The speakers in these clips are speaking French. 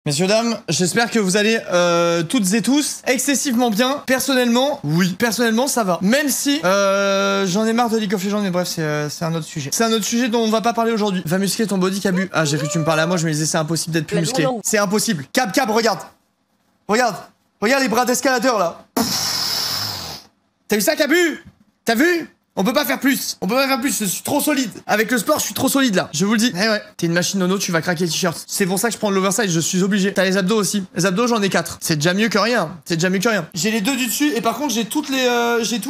Messieurs, dames, j'espère que vous allez toutes et tous excessivement bien. Personnellement, oui. Personnellement, ça va. Même si j'en ai marre de League of Legends, mais bref, c'est un autre sujet. C'est un autre sujet dont on va pas parler aujourd'hui. Va muscler ton body, Cabu. Ah, j'ai cru que tu me parlais à moi, je me disais c'est impossible d'être plus musclé. C'est impossible. Cab, regarde. Regarde. Regarde les bras d'escalateur, là. T'as vu ça, Cabu? T'as vu? On peut pas faire plus. On peut pas faire plus. Je suis trop solide. Avec le sport, je suis trop solide là. Je vous le dis. Eh ouais. T'es une machine nono, tu vas craquer les t-shirts. C'est pour ça que je prends de l'oversize. Je suis obligé. T'as les abdos aussi. Les abdos, j'en ai 4. C'est déjà mieux que rien. C'est déjà mieux que rien. J'ai les deux du dessus et par contre, j'ai tous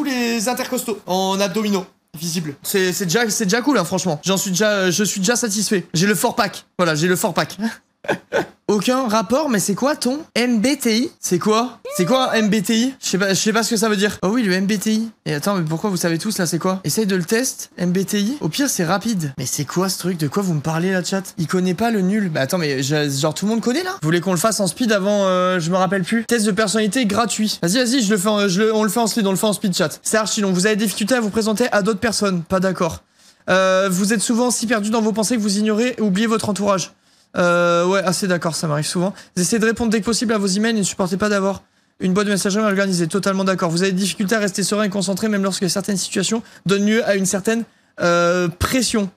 les intercostaux en abdominaux. Visible. C'est déjà cool, hein, franchement. Je suis déjà satisfait. J'ai le fort pack. Voilà, j'ai le fort pack. Aucun rapport, mais c'est quoi ton MBTI? C'est quoi? C'est quoi un MBTI? Je sais pas ce que ça veut dire. Oh oui, le MBTI. Et attends, mais pourquoi vous savez tous là, c'est quoi? Essaye de le test, MBTI. Au pire, c'est rapide. Mais c'est quoi ce truc? De quoi vous me parlez là, chat? Il connaît pas le nul. Bah attends, mais genre tout le monde connaît là? Vous voulez qu'on le fasse en speed avant, je me rappelle plus. Test de personnalité gratuit. Vas-y, on le fait en speed, on le fait en speed, chat. C'est archi long. Vous avez des difficultés à vous présenter à d'autres personnes. Pas d'accord. Vous êtes souvent si perdu dans vos pensées que vous ignorez et oubliez votre entourage. Ouais, assez d'accord, ça m'arrive souvent. Vous essayez de répondre dès que possible à vos emails et ne supportez pas d'avoir une boîte de messagerie organisée. Totalement d'accord. Vous avez des difficultés à rester serein et concentré même lorsque certaines situations donnent lieu à une certaine pression.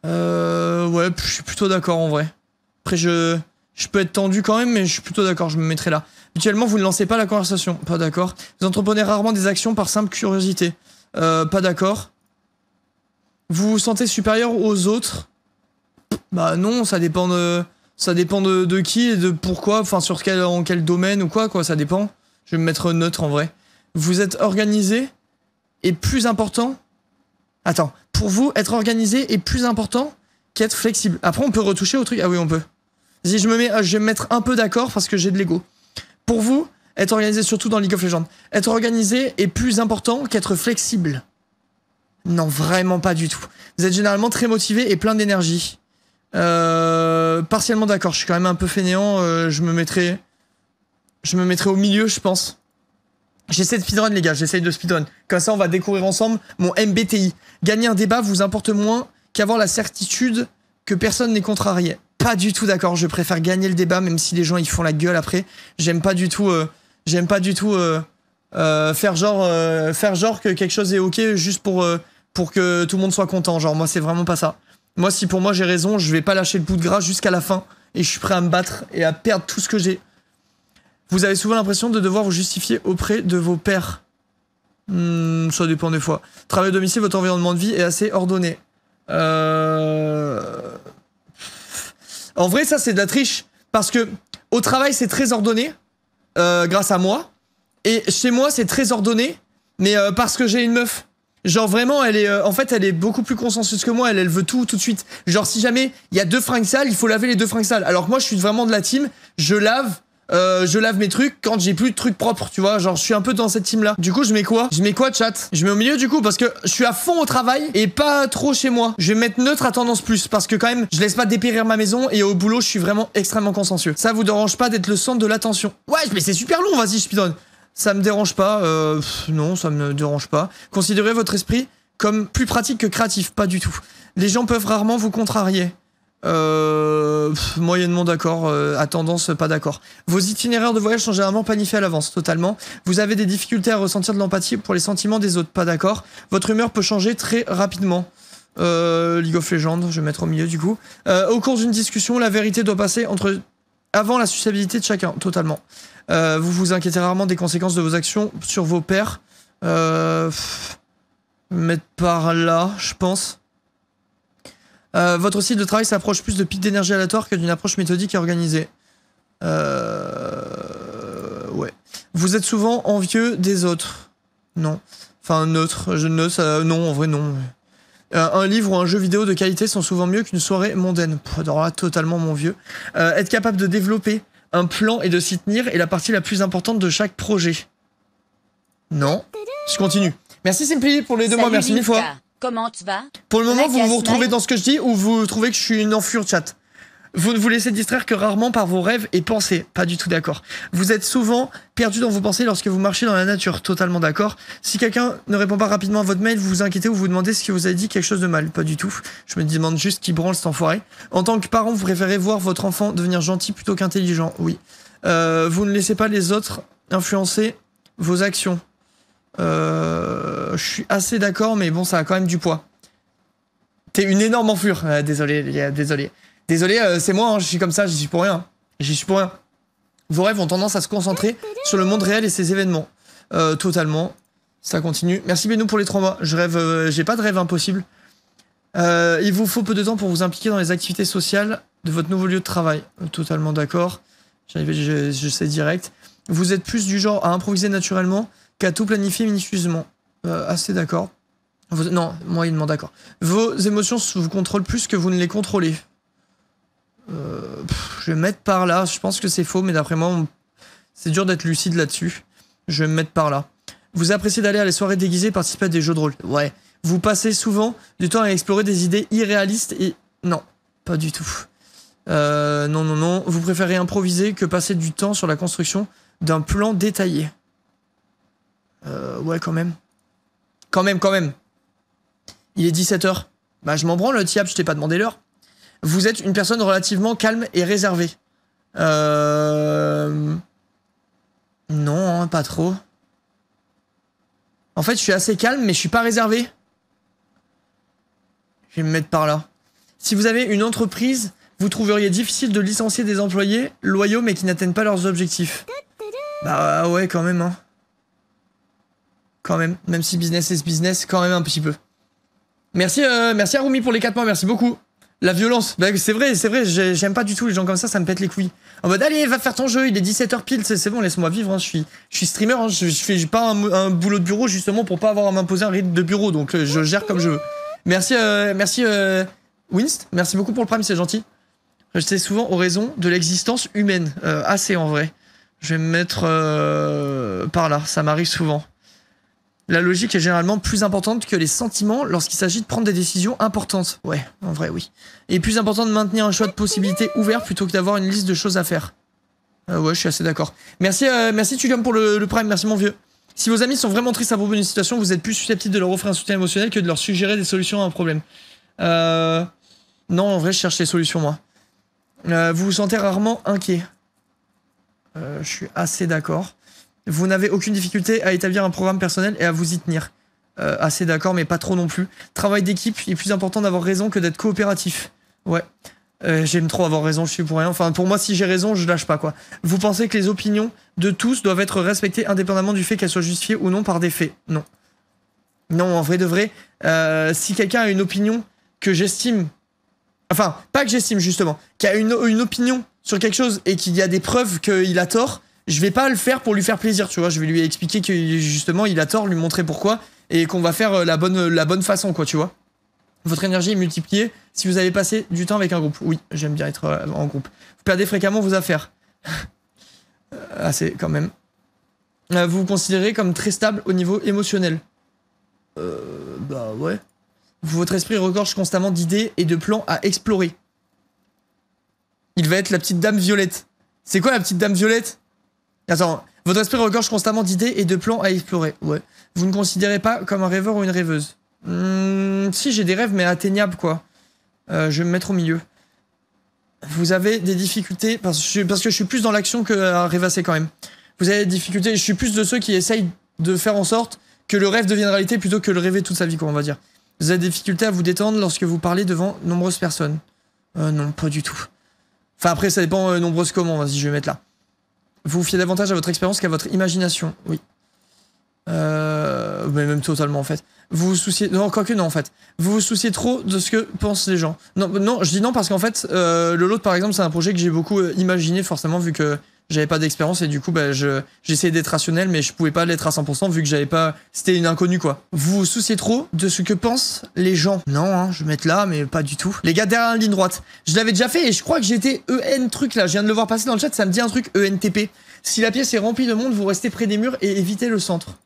Ouais, je suis plutôt d'accord en vrai. Après, je peux être tendu quand même, mais je suis plutôt d'accord, je me mettrai là. Habituellement, vous ne lancez pas la conversation. Pas d'accord. Vous entreprenez rarement des actions par simple curiosité. Pas d'accord. Vous vous sentez supérieur aux autres. Bah non, ça dépend de qui et de pourquoi, enfin en quel domaine ou quoi, ça dépend. Je vais me mettre neutre en vrai. Vous êtes organisé est plus important. Attends, pour vous, être organisé est plus important qu'être flexible. Après, on peut retoucher au truc. Ah oui, on peut. Vas-y, je vais me mettre un peu d'accord parce que j'ai de l'ego. Pour vous, être organisé, surtout dans League of Legends, être organisé est plus important qu'être flexible. Non, vraiment pas du tout. Vous êtes généralement très motivé et plein d'énergie. Partiellement d'accord, je suis quand même un peu fainéant, je me mettrai au milieu, je pense. J'essaie de speedrun, les gars, j'essaie de speedrun. Comme ça, on va découvrir ensemble mon MBTI. Gagner un débat vous importe moins qu'avoir la certitude que personne n'est contrarié. Pas du tout d'accord, je préfère gagner le débat, même si les gens ils font la gueule après. J'aime pas du tout faire genre que quelque chose est ok juste pour que tout le monde soit content. Genre, moi, c'est vraiment pas ça. Moi, si pour moi j'ai raison, je vais pas lâcher le bout de gras jusqu'à la fin et je suis prêt à me battre et à perdre tout ce que j'ai. Vous avez souvent l'impression de devoir vous justifier auprès de vos pairs. Ça dépend des fois. Travail à domicile, votre environnement de vie est assez ordonné. En vrai, ça c'est de la triche parce que au travail c'est très ordonné grâce à moi et chez moi c'est très ordonné mais parce que j'ai une meuf. Genre vraiment, elle est beaucoup plus consensueuse que moi, elle veut tout de suite. Genre si jamais il y a 2 fringues sales, il faut laver les 2 fringues sales. Alors que moi je suis vraiment de la team, je lave mes trucs quand j'ai plus de trucs propres, tu vois. Genre je suis un peu dans cette team là. Du coup je mets quoi, chat? Je mets au milieu du coup parce que je suis à fond au travail et pas trop chez moi. Je vais mettre neutre à tendance plus parce que quand même je laisse pas dépérir ma maison et au boulot je suis vraiment extrêmement consciencieux. Ça vous dérange pas d'être le centre de l'attention? Ouais mais c'est super long, vas-y je speedrun. Ça me dérange pas, non, ça me dérange pas. Considérez votre esprit comme plus pratique que créatif, pas du tout. Les gens peuvent rarement vous contrarier. Moyennement d'accord, à tendance pas d'accord. Vos itinéraires de voyage sont généralement planifiés à l'avance, totalement. Vous avez des difficultés à ressentir de l'empathie pour les sentiments des autres, pas d'accord. Votre humeur peut changer très rapidement. League of Legends, je vais mettre au milieu du coup. Au cours d'une discussion, la vérité doit passer avant la susceptibilité de chacun, totalement. Vous vous inquiétez rarement des conséquences de vos actions sur vos pairs. Mettre par là, je pense. Votre style de travail s'approche plus de pics d'énergie aléatoires que d'une approche méthodique et organisée. Ouais. Vous êtes souvent envieux des autres. Non. Enfin, neutre. Non, en vrai, non. Un livre ou un jeu vidéo de qualité sont souvent mieux qu'une soirée mondaine. Alors là, totalement mon vieux. Être capable de développer un plan et de s'y tenir est la partie la plus importante de chaque projet. Non. Je continue. Merci Simply pour les 2 mois, merci 1000 fois. Comment tu vas? Pour le moment, vous vous retrouvez dans ce que je dis ou vous trouvez que je suis une enflure chat? Vous ne vous laissez distraire que rarement par vos rêves et pensées. Pas du tout d'accord. Vous êtes souvent perdu dans vos pensées lorsque vous marchez dans la nature. Totalement d'accord. Si quelqu'un ne répond pas rapidement à votre mail, vous vous inquiétez ou vous demandez ce que vous avez dit quelque chose de mal. Pas du tout. Je me demande juste qui branle cet enfoiré. En tant que parent, vous préférez voir votre enfant devenir gentil plutôt qu'intelligent. Oui. Vous ne laissez pas les autres influencer vos actions. Je suis assez d'accord, mais bon, ça a quand même du poids. T'es une énorme enflure. Désolé, les gars, désolé. Désolé, c'est moi, hein, je suis comme ça, j'y suis pour rien. J'y suis pour rien. Vos rêves ont tendance à se concentrer sur le monde réel et ses événements. Totalement. Ça continue. Merci Benou pour les 3 mois. Je rêve, j'ai pas de rêve impossible. Il vous faut peu de temps pour vous impliquer dans les activités sociales de votre nouveau lieu de travail. Totalement d'accord. Je sais direct. Vous êtes plus du genre à improviser naturellement qu'à tout planifier minutieusement. Assez d'accord. Non, moyennement d'accord. Vos émotions vous contrôlent plus que vous ne les contrôlez. Je vais me mettre par là. Je pense que c'est faux, mais d'après moi, c'est dur d'être lucide là-dessus. Je vais me mettre par là. Vous appréciez d'aller à les soirées déguisées et participer à des jeux de rôle. Ouais. Vous passez souvent du temps à explorer des idées irréalistes et... Non, pas du tout. Non. Vous préférez improviser que passer du temps sur la construction d'un plan détaillé. Ouais, quand même. Quand même. Il est 17h. Bah, je m'en branle, Tiap, je t'ai pas demandé l'heure. Vous êtes une personne relativement calme et réservée. Non, hein, pas trop. En fait, je suis assez calme, mais je suis pas réservé. Je vais me mettre par là. Si vous avez une entreprise, vous trouveriez difficile de licencier des employés loyaux mais qui n'atteignent pas leurs objectifs. Bah ouais, quand même, hein. Quand même. Même si business is business, quand même un petit peu. Merci Arumi pour les 4 mois, merci beaucoup. La violence, bah, c'est vrai, j'aime pas du tout les gens comme ça me pète les couilles. En mode, allez, va faire ton jeu, il est 17h pile, c'est bon, laisse-moi vivre, hein, je suis streamer, hein, je fais pas un boulot de bureau justement pour pas avoir à m'imposer un rythme de bureau, donc je gère comme je veux. Merci Winst, merci beaucoup pour le prime, c'est gentil. J'étais souvent aux raisons de l'existence humaine, assez en vrai. Je vais me mettre par là, ça m'arrive souvent. La logique est généralement plus importante que les sentiments lorsqu'il s'agit de prendre des décisions importantes. Ouais, en vrai, oui. Et plus important de maintenir un choix de possibilités ouvert plutôt que d'avoir une liste de choses à faire. Ouais, je suis assez d'accord. Merci Tulium pour le prime, merci mon vieux. Si vos amis sont vraiment tristes à propos d'une situation, vous êtes plus susceptible de leur offrir un soutien émotionnel que de leur suggérer des solutions à un problème. Non, en vrai, je cherche les solutions, moi. Vous vous sentez rarement inquiet. Je suis assez d'accord. Vous n'avez aucune difficulté à établir un programme personnel et à vous y tenir. Assez d'accord, mais pas trop non plus. Travail d'équipe, il est plus important d'avoir raison que d'être coopératif. Ouais. J'aime trop avoir raison, je suis pour rien. Enfin, pour moi, si j'ai raison, je lâche pas, quoi. Vous pensez que les opinions de tous doivent être respectées indépendamment du fait qu'elles soient justifiées ou non par des faits? Non. Non, en vrai de vrai, si quelqu'un a une opinion que j'estime... Enfin, pas que j'estime, justement. Qui a une opinion sur quelque chose et qu'il y a des preuves qu'il a tort... Je vais pas le faire pour lui faire plaisir, tu vois. Je vais lui expliquer que justement il a tort, lui montrer pourquoi et qu'on va faire la bonne façon, quoi, tu vois. Votre énergie est multipliée si vous avez passé du temps avec un groupe. Oui, j'aime bien être en groupe. Vous perdez fréquemment vos affaires. Assez, quand même. Vous vous considérez comme très stable au niveau émotionnel. Bah ouais. Votre esprit regorge constamment d'idées et de plans à explorer. Il va être la petite dame violette. C'est quoi la petite dame violette? Attends, votre esprit regorge constamment d'idées et de plans à explorer. Ouais. Vous ne considérez pas comme un rêveur ou une rêveuse? Si, j'ai des rêves, mais atteignables, quoi. Je vais me mettre au milieu. Vous avez des difficultés, parce que je suis plus dans l'action que à rêvasser, quand même. Vous avez des difficultés, je suis plus de ceux qui essayent de faire en sorte que le rêve devienne réalité plutôt que le rêver toute sa vie, quoi, on va dire. Vous avez des difficultés à vous détendre lorsque vous parlez devant nombreuses personnes. Non, pas du tout. Enfin, après, ça dépend nombreuses comment, vas-y, je vais mettre là. Vous vous fiez davantage à votre expérience qu'à votre imagination. Oui. Mais même totalement, en fait. Vous vous souciez... Non, quoique non, en fait. Vous vous souciez trop de ce que pensent les gens. Non, je dis non parce qu'en fait, le lot, par exemple, c'est un projet que j'ai beaucoup imaginé, forcément, vu que j'avais pas d'expérience et du coup, bah, j'essayais d'être rationnel, mais je pouvais pas l'être à 100% vu que j'avais pas... C'était une inconnue, quoi. Vous vous souciez trop de ce que pensent les gens. Non, hein, je vais mettre là, mais pas du tout. Les gars, derrière la ligne droite. Je l'avais déjà fait et je crois que j'étais EN truc, là. Je viens de le voir passer dans le chat, ça me dit un truc ENTP. Si la pièce est remplie de monde, vous restez près des murs et évitez le centre.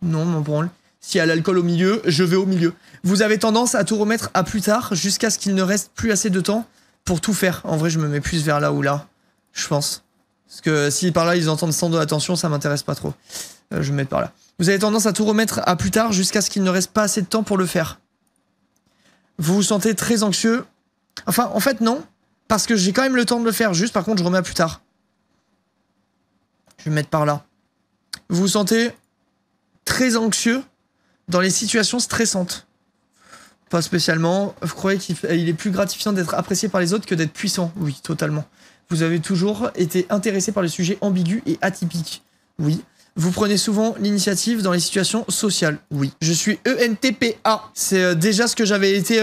Non, mon branle. S'il y a l'alcool au milieu, je vais au milieu. Vous avez tendance à tout remettre à plus tard, jusqu'à ce qu'il ne reste plus assez de temps pour tout faire. En vrai, je me mets plus vers là ou là, je pense. Parce que si par là, ils entendent sans de l'attention, ça m'intéresse pas trop. Je vais me mettre par là. Vous avez tendance à tout remettre à plus tard jusqu'à ce qu'il ne reste pas assez de temps pour le faire. Vous vous sentez très anxieux. Enfin, en fait, non. Parce que j'ai quand même le temps de le faire. Juste, par contre, je remets à plus tard. Je vais me mettre par là. Vous vous sentez très anxieux dans les situations stressantes. Pas spécialement. Vous croyez qu'il est plus gratifiant d'être apprécié par les autres que d'être puissant? Oui, totalement. Vous avez toujours été intéressé par les sujets ambigus et atypiques? Oui. Vous prenez souvent l'initiative dans les situations sociales? Oui. Je suis ENTPA. C'est déjà ce que j'avais été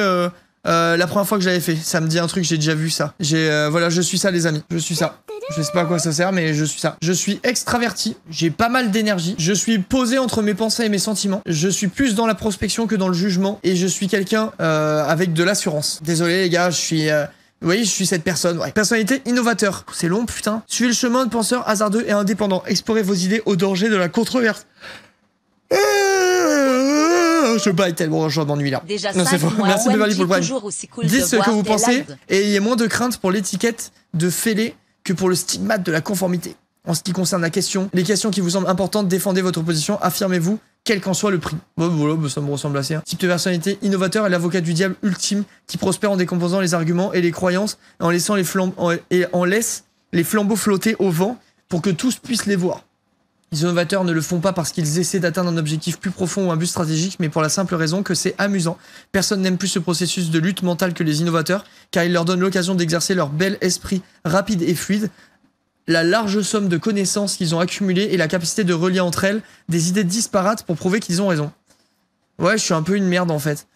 la première fois que je l'avais fait. Ça me dit un truc, j'ai déjà vu ça. Voilà, je suis ça les amis. Je suis ça. Je sais pas à quoi ça sert, mais je suis ça. Je suis extraverti. J'ai pas mal d'énergie. Je suis posé entre mes pensées et mes sentiments. Je suis plus dans la prospection que dans le jugement. Et je suis quelqu'un avec de l'assurance. Désolé les gars, je suis... Oui, je suis cette personne, ouais. Personnalité innovateur. C'est long, putain. Suivez le chemin de penseur hasardeux et indépendant. Explorez vos idées au danger de la controverse. Je baille tellement, je m'ennuie là. Déjà non, c'est faux. Merci Beverly pour le prime. Cool dites ce que vous pensez et ayez moins de crainte pour l'étiquette de fêlé que pour le stigmate de la conformité. En ce qui concerne les questions qui vous semblent importantes, défendez votre position, affirmez-vous, quel qu'en soit le prix. Bon, voilà, ça me ressemble assez. Type de personnalité innovateur est l'avocat du diable ultime qui prospère en décomposant les arguments et les croyances en laissant laisse les flambeaux flotter au vent pour que tous puissent les voir. Les innovateurs ne le font pas parce qu'ils essaient d'atteindre un objectif plus profond ou un but stratégique, mais pour la simple raison que c'est amusant. Personne n'aime plus ce processus de lutte mentale que les innovateurs, car il leur donne l'occasion d'exercer leur bel esprit rapide et fluide, la large somme de connaissances qu'ils ont accumulées et la capacité de relier entre elles des idées disparates pour prouver qu'ils ont raison. Ouais, je suis un peu une merde en fait.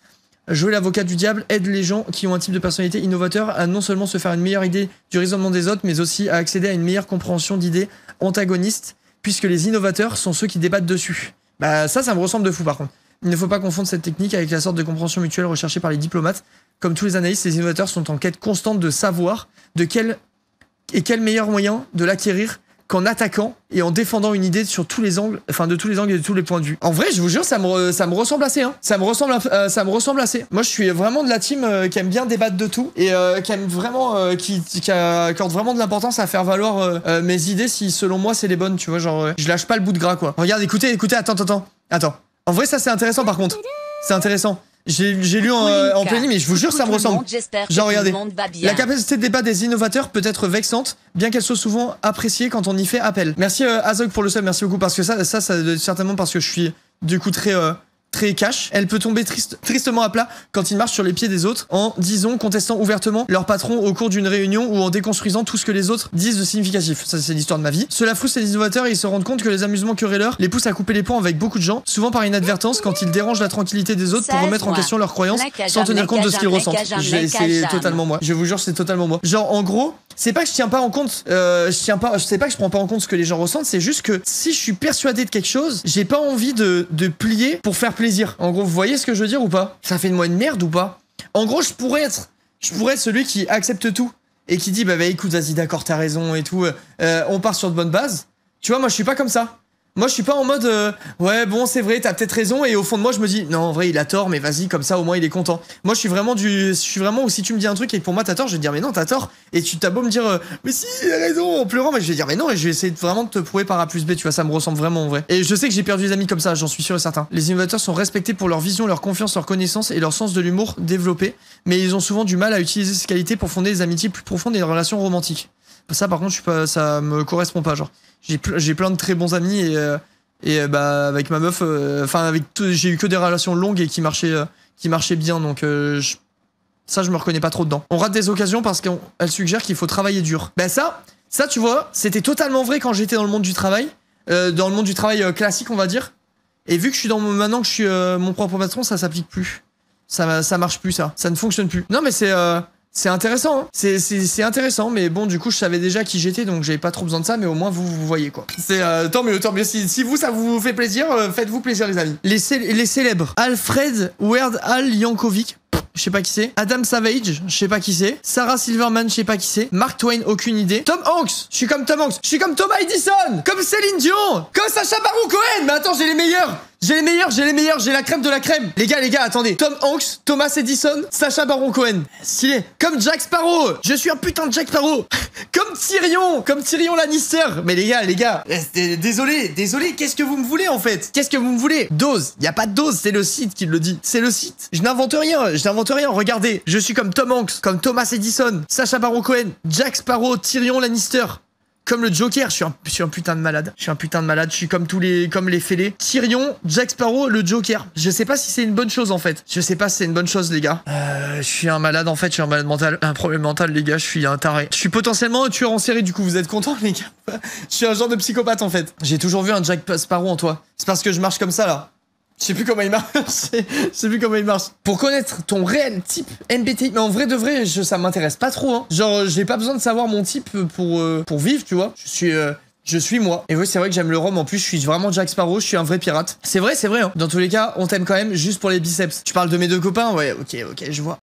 Jouer l'avocat du diable aide les gens qui ont un type de personnalité innovateur à non seulement se faire une meilleure idée du raisonnement des autres, mais aussi à accéder à une meilleure compréhension d'idées antagonistes, puisque les innovateurs sont ceux qui débattent dessus. Bah ça me ressemble de fou par contre. Il ne faut pas confondre cette technique avec la sorte de compréhension mutuelle recherchée par les diplomates. Comme tous les analystes, les innovateurs sont en quête constante de savoir quel meilleur moyen de l'acquérir qu'en attaquant et en défendant une idée sur tous les angles, enfin de tous les angles et de tous les points de vue. En vrai, je vous jure, ça me ressemble assez, hein. Ça me ressemble assez. Moi, je suis vraiment de la team qui aime bien débattre de tout et qui aime vraiment, qui accorde vraiment de l'importance à faire valoir mes idées si, selon moi, c'est les bonnes, tu vois, genre, je lâche pas le bout de gras, quoi. Regarde, écoutez, attends. En vrai, ça, c'est intéressant, par contre. C'est intéressant. J'ai lu en pleine mais je vous jure, ça me ressemble. Genre, regardez, la capacité de débat des innovateurs peut être vexante, bien qu'elle soit souvent appréciée quand on y fait appel. Merci Azog pour le sub, merci beaucoup, parce que ça certainement parce que je suis du coup très cash. Elle peut tomber tristement à plat quand ils marchent sur les pieds des autres en, disons, contestant ouvertement leur patron au cours d'une réunion ou en déconstruisant tout ce que les autres disent de significatif. Ça, c'est l'histoire de ma vie. Cela frustre les innovateurs et ils se rendent compte que les amusements querelleurs les poussent à couper les ponts avec beaucoup de gens, souvent par inadvertance quand ils dérangent la tranquilité des autres pour remettre en question leurs croyances sans tenir compte de ce qu'ils ressentent. C'est totalement moi. Je vous jure, c'est totalement moi. Genre, en gros, c'est pas que je tiens pas en compte, c'est pas que je prends pas en compte ce que les gens ressentent, c'est juste que si je suis persuadé de quelque chose, j'ai pas envie de plier pour faire plaisir. En gros, vous voyez ce que je veux dire ou pas? Ça fait de moi une merde ou pas? En gros, je pourrais être celui qui accepte tout et qui dit bah écoute, vas-y, d'accord, t'as raison et tout, on part sur de bonnes bases. Tu vois, moi je suis pas comme ça. Moi je suis pas en mode ouais bon c'est vrai t'as peut-être raison et au fond de moi je me dis non en vrai il a tort mais vas-y comme ça au moins il est content. Moi je suis vraiment où si tu me dis un truc et que pour moi t'as tort je vais te dire mais non t'as tort et tu t'as beau me dire mais si il a raison en pleurant mais je vais dire mais non et je vais essayer vraiment de te prouver par A plus B, tu vois, ça me ressemble vraiment en vrai. Et je sais que j'ai perdu des amis comme ça, j'en suis sûr et certain. Les innovateurs sont respectés pour leur vision, leur confiance, leur connaissance et leur sens de l'humour développé, mais ils ont souvent du mal à utiliser ces qualités pour fonder des amitiés plus profondes et des relations romantiques. Ça par contre ça me correspond pas, genre j'ai plein de très bons amis et bah avec ma meuf j'ai eu que des relations longues et qui marchaient bien, donc ça je me reconnais pas trop dedans. On rate des occasions parce qu'elle suggère qu'il faut travailler dur. Bah ça tu vois, c'était totalement vrai quand j'étais dans le monde du travail, classique on va dire. Et vu que je suis maintenant que je suis mon propre patron, ça s'applique plus. Ça marche plus, ça ne fonctionne plus. Non mais c'est intéressant, hein. C'est intéressant, mais bon, du coup, je savais déjà qui j'étais, donc j'avais pas trop besoin de ça, mais au moins, vous voyez, quoi. C'est tant mieux. Si vous, ça vous fait plaisir, faites-vous plaisir, les amis. Les célèbres. Alfred Weird Al Yankovic. Je sais pas qui c'est. Adam Savage, je sais pas qui c'est. Sarah Silverman, je sais pas qui c'est. Mark Twain, aucune idée. Tom Hanks, je suis comme Tom Hanks. Je suis comme Thomas Edison, comme Céline Dion, comme Sacha Baron Cohen. Mais attends, j'ai les meilleurs. J'ai les meilleurs, j'ai la crème de la crème. Les gars, attendez. Tom Hanks, Thomas Edison, Sacha Baron Cohen. Stylé. Comme Jack Sparrow. Je suis un putain de Jack Sparrow. Comme Tyrion Lannister. Mais les gars, désolé, qu'est-ce que vous me voulez en fait? Qu'est-ce que vous me voulez? Dose. Y a pas de dose, c'est le site qui le dit. C'est le site. Je n'invente rien. Regardez, je suis comme Tom Hanks, comme Thomas Edison, Sacha Baron Cohen, Jack Sparrow, Tyrion Lannister. Comme le Joker, je suis un putain de malade. Je suis comme comme les fêlés. Tyrion, Jack Sparrow, le Joker. Je sais pas si c'est une bonne chose en fait. Je sais pas si c'est une bonne chose les gars. Je suis un malade en fait, je suis un malade mental. Un problème mental les gars, je suis un taré. Je suis potentiellement un tueur en série du coup, vous êtes contents les gars? Je suis un genre de psychopathe en fait. J'ai toujours vu un Jack Sparrow en toi. C'est parce que je marche comme ça là. Je sais plus comment il marche. Pour connaître ton réel type MBTI, mais en vrai de vrai, ça m'intéresse pas trop. Hein. Genre, j'ai pas besoin de savoir mon type pour vivre, tu vois. Je suis moi. Et oui, c'est vrai que j'aime le rhum. En plus, je suis vraiment Jack Sparrow. Je suis un vrai pirate. C'est vrai. Hein. Dans tous les cas, on t'aime quand même juste pour les biceps. Tu parles de mes deux copains? Ouais, ok, je vois.